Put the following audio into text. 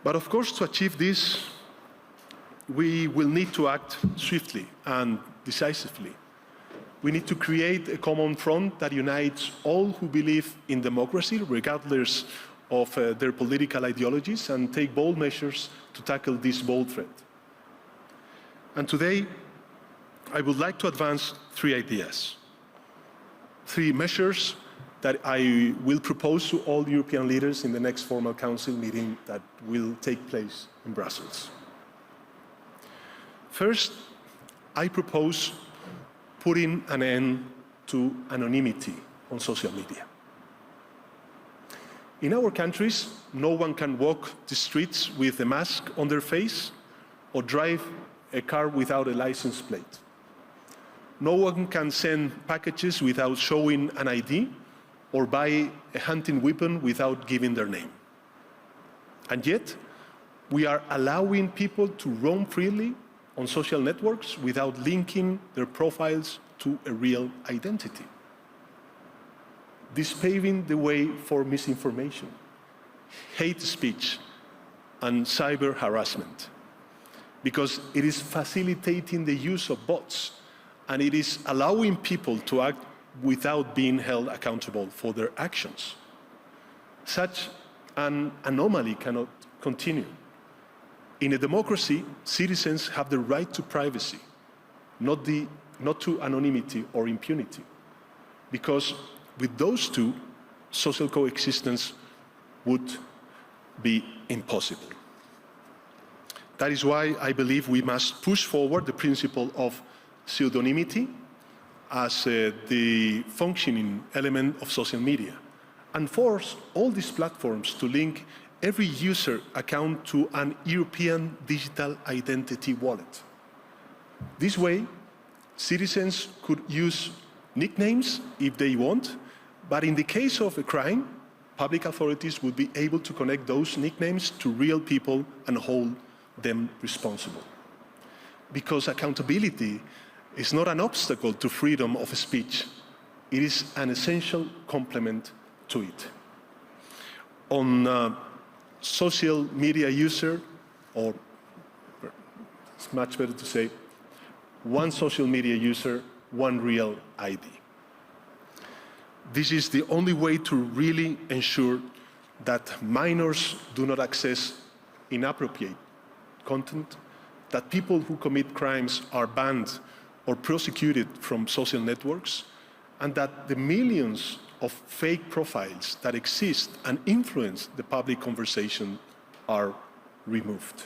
But of course, to achieve this, we will need to act swiftly and decisively. We need to create a common front that unites all who believe in democracy, regardless of their political ideologies, and take bold measures to tackle this bold threat. And today, I would like to advance 3 ideas, 3 measures that I will propose to all European leaders in the next formal Council meeting that will take place in Brussels. First, I propose putting an end to anonymity on social media. In our countries, no one can walk the streets with a mask on their face or drive a car without a license plate. No one can send packages without showing an ID or buy a hunting weapon without giving their name. And yet, we are allowing people to roam freely on social networks without linking their profiles to a real identity. This paving the way for misinformation, hate speech, and cyber harassment, because it is facilitating the use of bots, and it is allowing people to act without being held accountable for their actions. Such an anomaly cannot continue. In a democracy, citizens have the right to privacy, not to anonymity or impunity, because with those two, social coexistence would be impossible. That is why I believe we must push forward the principle of pseudonymity as the functioning element of social media, and force all these platforms to link every user account to an European digital identity wallet. This way, citizens could use nicknames if they want, but in the case of a crime, public authorities would be able to connect those nicknames to real people and hold them responsible. Because accountability is not an obstacle to freedom of speech, it is an essential complement to it. On social media user, or it's much better to say, one social media user, one real ID. This is the only way to really ensure that minors do not access inappropriate content, that people who commit crimes are banned or prosecuted from social networks, and that the millions of fake profiles that exist and influence the public conversation are removed.